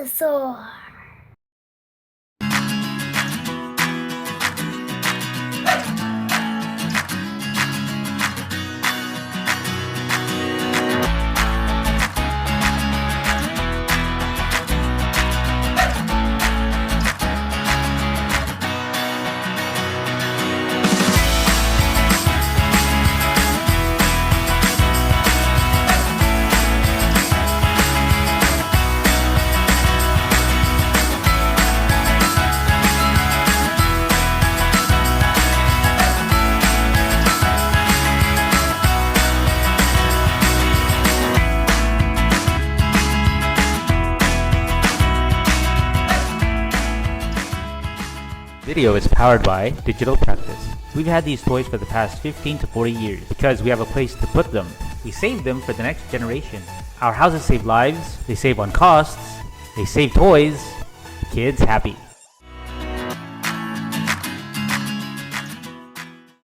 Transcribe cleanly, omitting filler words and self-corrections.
dinosaur. Video is powered by Digital Practice. We've had these toys for the past 15 to 40 years because we have a place to put them. We save them for the next generation. Our houses save lives, they save on costs, they save toys, kids happy.